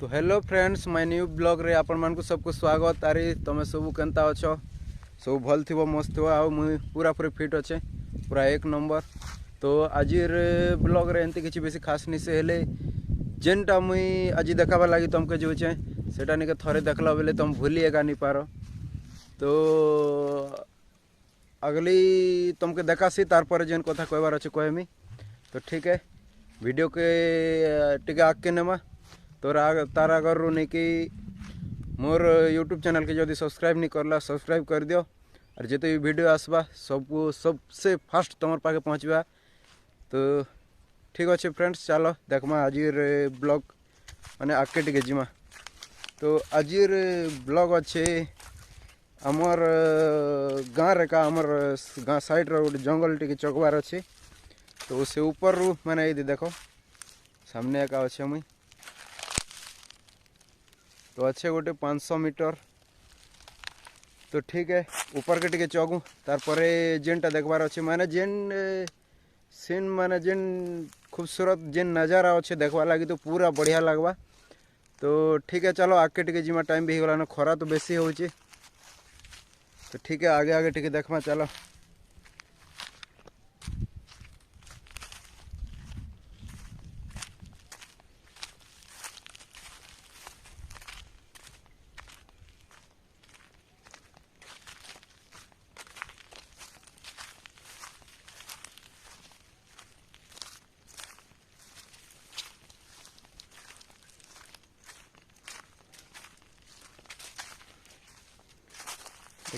तो hello friends my new blog रे आपण मान को सबको स्वागत। अरे तुम सब केनता अच्छो सब भल थी मस्त थो आ मुई पूरा पूरी फिट अच्छे पूरा एक नंबर। तो आज ब्लॉग रे एंती किसी बेसी खास नहीं से हेले जेनटा मुई आज देखाबा लगी तुमके जोचे सेटा निके थरे देखला बेले तुम भूली एका नहीं पारो। तो अगली तुमके देखासी तार पर जेन कथा कहबार अच्छे कहमी। तो ठीक है वीडियो के टिके आगे नेमा तार आगर नहीं कि मोर यूट्यूब चैनल के जदि सब्सक्राइब नहीं करला सब्सक्राइब कर दियो और जिते भी वीडियो आसबा सबसे फास्ट तुम पाखे पहुँचवा। तो ठीक अच्छे फ्रेंड्स चलो देखमा आज ब्लॉग माने आगे टिके जीमा। तो आज ब्लॉग अच्छे आमर गाँव रे का आमर गाँ साइड रो गोटे जंगल टिके चकबार अच्छे। तो से ऊपर रू मैंने ये देखो सामने एका अच्छे मुई तो अच्छे गोटे 500 मीटर। तो ठीक है ऊपर के टिके चगू तार परे जेनटा देखबार अच्छे माने जेन सीन माने जेन खूबसूरत जेन नज़ारा अच्छे देखवा लगी तो पूरा बढ़िया लगवा। तो ठीक है चलो आगे टिके जिमा टाइम भी होगा खरा तो बेसी होची। तो ठीक है आगे आगे टिके देखमा चलो।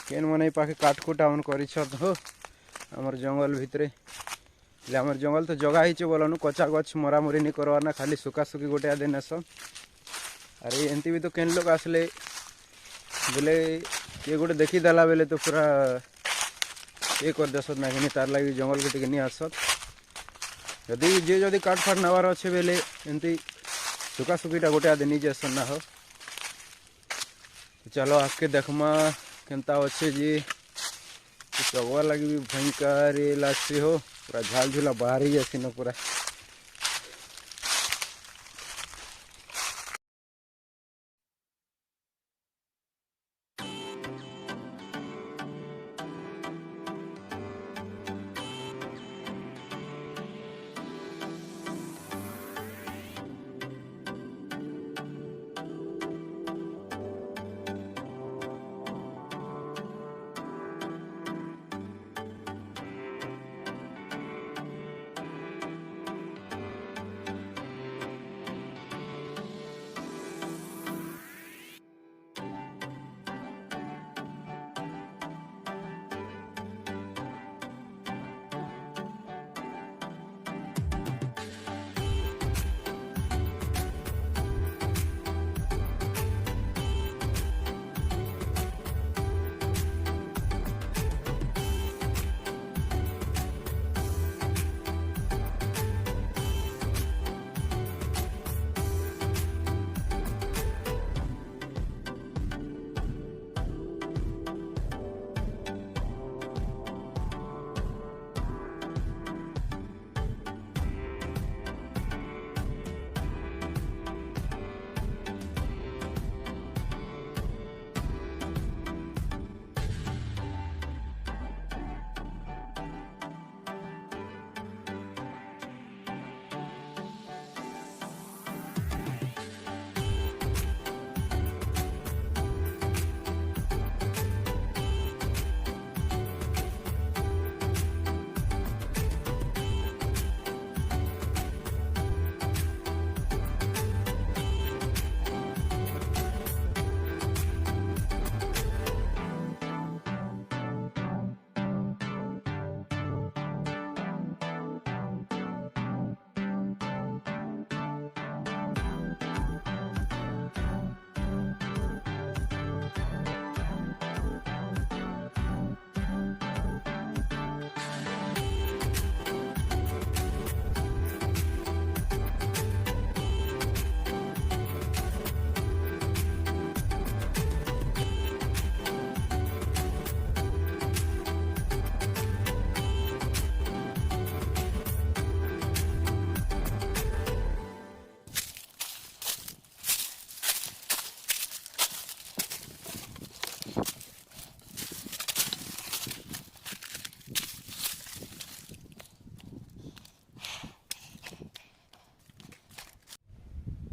केन मन पाखे काटकुटा मन कर हो आमर जंगल भितरे आमर जंगल तो जगह ही बोलनु कच्चा गछ मरामरी नहीं करवार ना खाली सुखा सुखी गोटे आदे नेस। अरे एमती भी तो केन लोग आसले बोले किए गोटे देखीदेला बेले तो पूरा ये कर देसत ना कि तार लगे जंगल के टिके नहीं आसत जदि जे जदि काट फाट नवार अच्छे बेले एमती सुखा सुखीटा गोटे आदे नहीं जासन ना हो। तो चलो आके देखमा केनता अच्छे जी चगवा लगी भी भयंकर लागसी हो पूरा झाल झूला बाहर ही जासी न पूरा।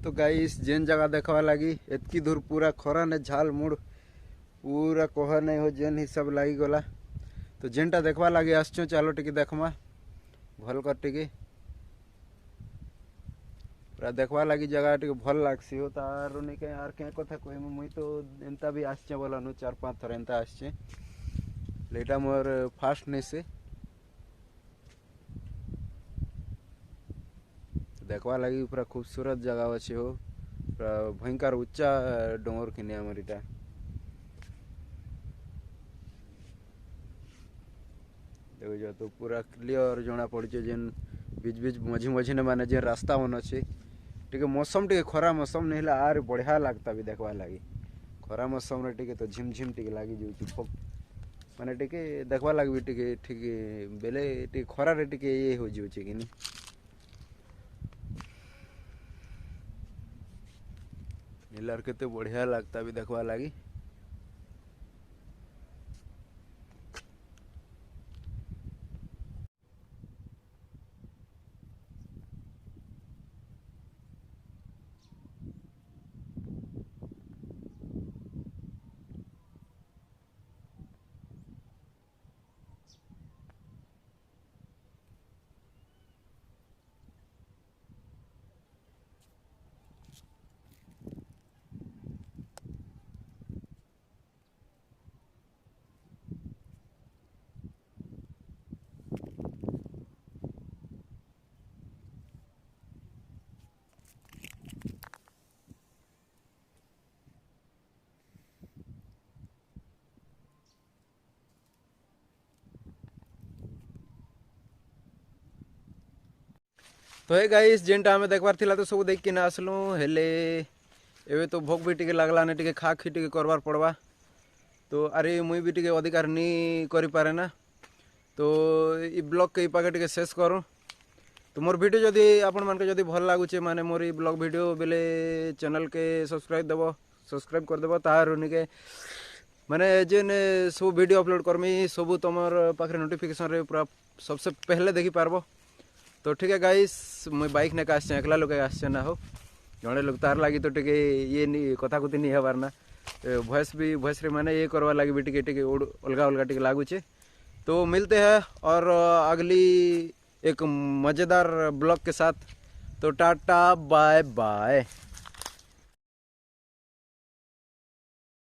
तो गाइस जेन जगह देखवा लगी एतकी दूर पूरा खरा ने झाल मुड़ पूरा कहर नहीं हो जेन हिसाब लगी गला तो जेनटा देखवा लगी आसचु चलो टिके देखमा भल कर टिके पूरा देखवा लगी जगह टिके भल लागसी हो तार नहीं कहीं यार क्या कथा कह मुई तो एंता भी आसचे बोलानु 4-5 थर एंता आसचे लेटा मोर फास्ट नहीं से देखवा लगी पूरा खूबसूरत जगह अच्छे हो पूरा भयंकर उच्चा डोंगर किने आमर इटा देखो जो तो पूरा क्लियर जना पड़ी जेन बीच बीच मझी मझी ने माने जेन रास्ता मन अच्छे टिके मौसम टिके खरा मौसम नहीं ला आर बढ़िया लगता भी देखवा लगी खरा मौसम रे टिके तो झिमझिम टिके लगी जो माने टिके देखवा लगी भी टिके ठीक बेले टिके खरा रे टिके ये हो जाउछे कि नहीं नीलार केते बढ़िया लगता भी देखवा लगी तो हे गाइस जेनटा हमें देखबार थिला तो सब देख के ना आसलु हेले एवे तो भोग भी टिके लागला ने टिके खा खी टिके करवार पड़वा तो अरे मुई भी टिके अधिकार नहीं करि पारे ना तो ई ब्लॉग के पाके टिके शेष करूँ तो मोर वीडियो जदि आपण मान के जदि भल लागुचे माने मोर ई ब्लॉग वीडियो बेले चैनल के सब्सक्राइब कर देबो तार उनिके माने जेन सब वीडियो अपलोड करमी सब तुमर पाखरे नोटिफिकेशन रे पूरा सबसे पहले देखि पारबो तो ठीक है गाइस मुई बाइक ने आसचे एकला लोग आसचे ना हो जड़े लोग तार लगी तो टिके ये नहीं कथा कुती नहीं हबार ना वॉइस रे माने ये करवा लगी भी टिके टिके अलगा अलगा टिके लागुचे तो मिलते हैं और अगली एक मज़ेदार ब्लॉग के साथ तो टाटा बाय बाय।